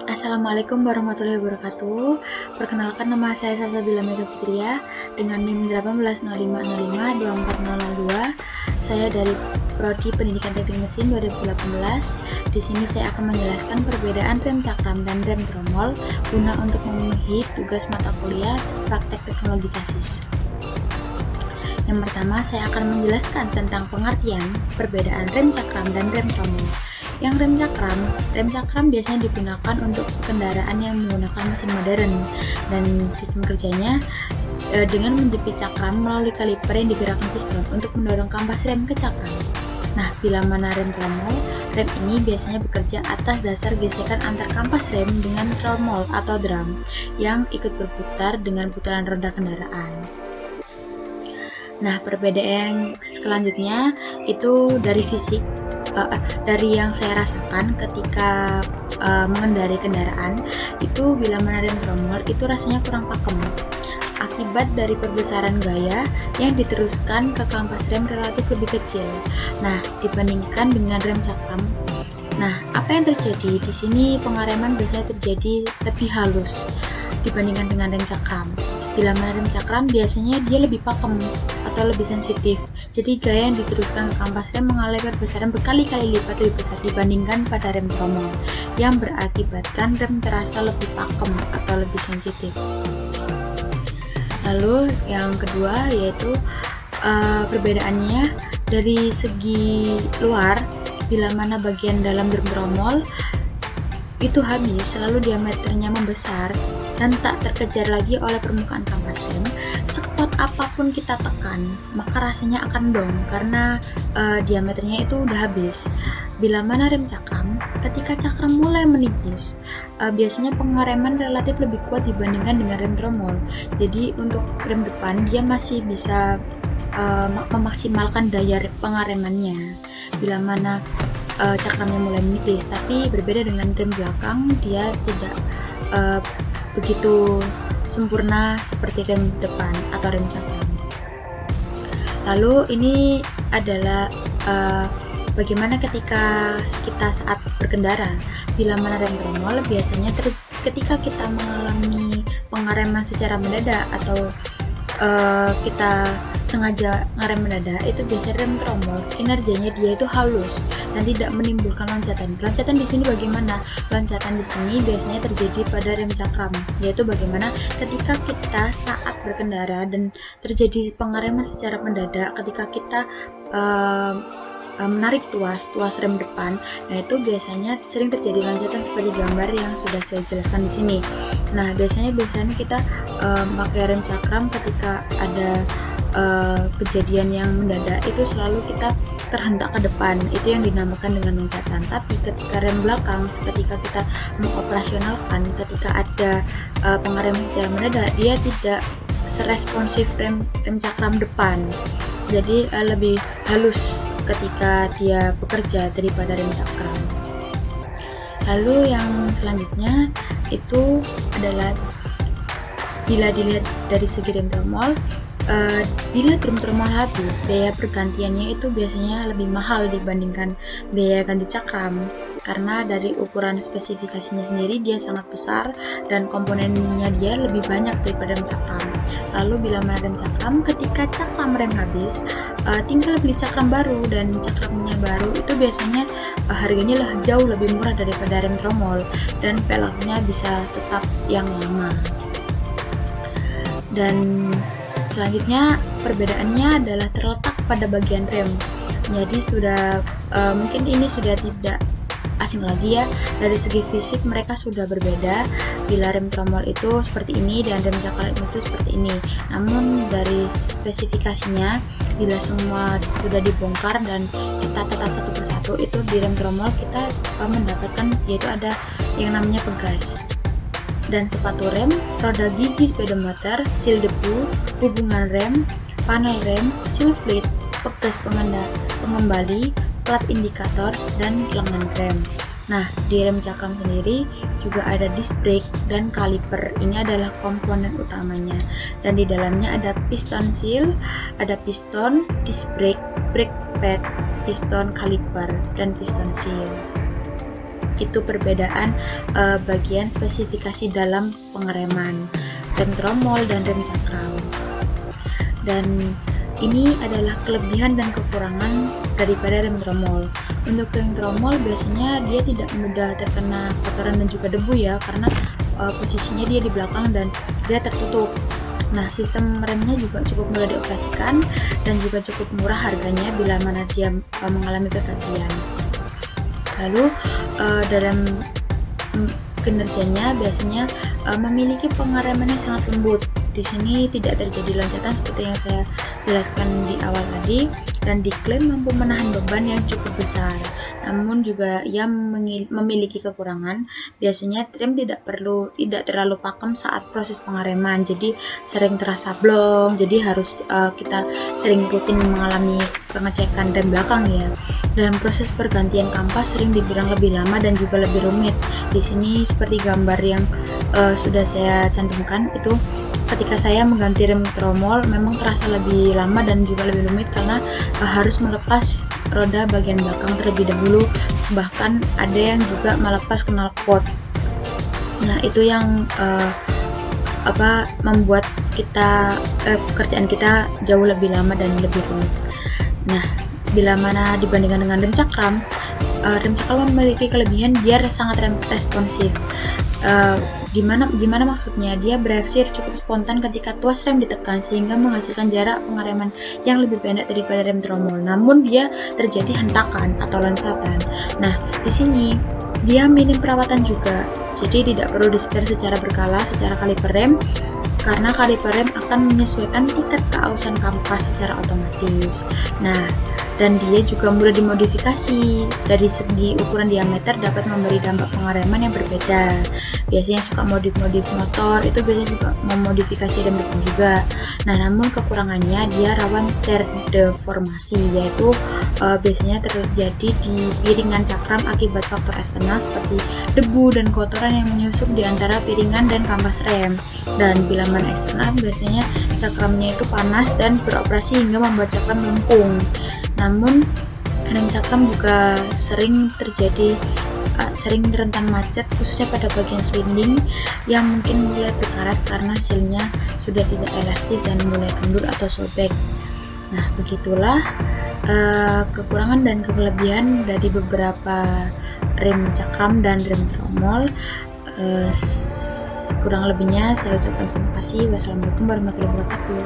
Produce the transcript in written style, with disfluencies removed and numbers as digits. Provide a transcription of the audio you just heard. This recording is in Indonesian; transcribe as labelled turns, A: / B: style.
A: Assalamualaikum warahmatullahi wabarakatuh. Perkenalkan, nama saya Salsabila Mega Fitria dengan NIM 1805052402. Saya dari Prodi Pendidikan Teknik Mesin 2018. Di sini saya akan menjelaskan perbedaan rem cakram dan rem tromol guna untuk memenuhi tugas mata kuliah praktek teknologi chassis. Yang pertama, saya akan menjelaskan tentang pengertian perbedaan rem cakram dan rem tromol. Yang rem cakram biasanya digunakan untuk kendaraan yang menggunakan mesin modern, dan sistem kerjanya dengan menjepit cakram melalui kaliper yang digerakkan piston untuk mendorong kampas rem ke cakram. Nah, bila mana rem tromol, rem ini biasanya bekerja atas dasar gesekan antar kampas rem dengan tromol atau drum yang ikut berputar dengan putaran roda kendaraan. Nah, perbedaan selanjutnya itu dari fisik, dari yang saya rasakan ketika mengendarai kendaraan. Itu bila mana rem tromol itu rasanya kurang pakem akibat dari perbesaran gaya yang diteruskan ke kampas rem relatif lebih kecil. Nah, dibandingkan dengan rem cakram. Nah, apa yang terjadi di sini, pengereman biasanya terjadi lebih halus dibandingkan dengan rem cakram. Bila mana rem cakram biasanya dia lebih pakem atau lebih sensitif. Jadi gaya yang diteruskan ke kampas rem mengalami perbesaran berkali-kali lipat lebih besar dibandingkan pada rem tromol, yang berakibatkan rem terasa lebih pakem atau lebih sensitif. Lalu yang kedua yaitu perbedaannya dari segi luar. Bila mana bagian dalam rem tromol itu habis, selalu diameternya membesar dan tak terkejar lagi oleh permukaan kampas rem. Sekuat apapun kita tekan, maka rasanya akan dong karena diameternya itu udah habis. Bila mana rem cakram, ketika cakram mulai menipis, biasanya pengereman relatif lebih kuat dibandingkan dengan rem tromol. Jadi untuk rem depan dia masih bisa memaksimalkan daya pengeremannya. Bila mana cakramnya mulai menipis, tapi berbeda dengan rem belakang, dia tidak begitu sempurna seperti rem depan atau rem cakram. Lalu ini adalah bagaimana ketika kita saat berkendara. Bila mana rem tromol biasanya ketika kita mengalami pengereman secara mendadak atau kita sengaja ngerem mendadak, itu biasanya rem tromol kinerjanya dia itu halus dan tidak menimbulkan loncatan. Loncatan di sini bagaimana? Loncatan di sini biasanya terjadi pada rem cakram, yaitu bagaimana ketika kita saat berkendara dan terjadi pengereman secara mendadak ketika kita menarik tuas rem depan. Nah, itu biasanya sering terjadi loncatan seperti gambar yang sudah saya jelaskan di sini. Nah, biasanya kita pakai rem cakram ketika ada kejadian yang mendadak, itu selalu kita terhentak ke depan, itu yang dinamakan dengan loncatan. Tapi ketika rem belakang, ketika kita mengoperasionalkan, ketika ada pengereman secara mendadak, dia tidak seresponsif rem cakram depan, jadi lebih halus ketika dia bekerja daripada rem cakram. Lalu yang selanjutnya itu adalah bila dilihat dari segi rem tromol. Bila rem tromol habis, biaya pergantiannya itu biasanya lebih mahal dibandingkan biaya ganti cakram, karena dari ukuran spesifikasinya sendiri dia sangat besar dan komponennya dia lebih banyak daripada rem cakram. Lalu bila mana rem cakram, ketika cakram rem habis, tinggal beli cakram baru, dan cakramnya baru itu biasanya harganya jauh lebih murah daripada rem tromol, dan peleknya bisa tetap yang lama. Dan selanjutnya perbedaannya adalah terletak pada bagian rem. Jadi sudah mungkin ini sudah tidak asing lagi ya, dari segi fisik mereka sudah berbeda. Bila rem tromol itu seperti ini dan rem cakram itu seperti ini. Namun dari spesifikasinya, bila semua sudah dibongkar dan kita tata satu persatu, itu di rem tromol kita mendapatkan yaitu ada yang namanya pegas dan sepatu rem, roda gigi speedometer, seal debu, hubungan rem, panel rem, seal plate, pegas pengembali, plat indikator, dan lengan rem. Nah, di rem cakram sendiri juga ada disc brake dan kaliper. Ini adalah komponen utamanya. Dan di dalamnya ada piston seal, ada piston, disc brake, brake pad, piston kaliper, dan piston seal. Itu perbedaan bagian spesifikasi dalam pengereman rem tromol dan rem cakram. Dan ini adalah kelebihan dan kekurangan daripada rem tromol. Untuk rem tromol biasanya dia tidak mudah terkena kotoran dan juga debu ya, karena posisinya dia di belakang dan dia tertutup. Nah, sistem remnya juga cukup mudah dioperasikan dan juga cukup murah harganya bila mana dia mengalami kegagalan. Lalu dalam kinerjanya biasanya memiliki pengereman yang sangat lembut. Di sini tidak terjadi loncatan seperti yang saya jelaskan di awal tadi, dan diklaim mampu menahan beban yang cukup besar. Namun juga ia memiliki kekurangan. Biasanya rem tidak terlalu pakem saat proses pengereman, jadi sering terasa blong. Jadi harus kita sering rutin mengalami pengecekan rem belakang ya. Dalam proses pergantian kampas sering dibilang lebih lama dan juga lebih rumit. Di sini seperti gambar yang sudah saya cantumkan, itu ketika saya mengganti rem tromol memang terasa lebih lama dan juga lebih rumit karena harus melepas roda bagian belakang terlebih dahulu, bahkan ada yang juga melepas knalpot. Nah, itu yang membuat pekerjaan kita jauh lebih lama dan lebih rumit. Nah, bila mana dibandingkan dengan rem cakram memiliki kelebihan dia sangat responsif. Gimana maksudnya? Dia bereaksi cukup spontan ketika tuas rem ditekan sehingga menghasilkan jarak pengereman yang lebih pendek daripada rem tromol. Namun dia terjadi hentakan atau loncatan. Nah, di sini dia minim perawatan juga. Jadi tidak perlu disetir secara berkala secara kaliper rem, karena kaliper rem akan menyesuaikan tingkat keausan kampas secara otomatis. Nah, dan dia juga mudah dimodifikasi. Dari segi ukuran diameter dapat memberi dampak pengereman yang berbeda. Biasanya suka modif-modif motor itu biasanya juga memodifikasi rem depan juga. Nah, namun kekurangannya dia rawan terdeformasi, yaitu biasanya terjadi di piringan cakram akibat faktor eksternal seperti debu dan kotoran yang menyusup di antara piringan dan kampas rem. Dan bila mana eksternal biasanya cakramnya itu panas dan beroperasi hingga membuat cakram melengkung. Namun rem cakram juga sering rentan macet, khususnya pada bagian sliding yang mungkin mulai berkarat karena sealnya sudah tidak elastis dan mulai kendor atau sobek. Nah, begitulah kekurangan dan kelebihan dari beberapa rem cakram dan rem tromol. Kurang lebihnya saya ucapkan terima kasih. Wassalamualaikum warahmatullahi wabarakatuh.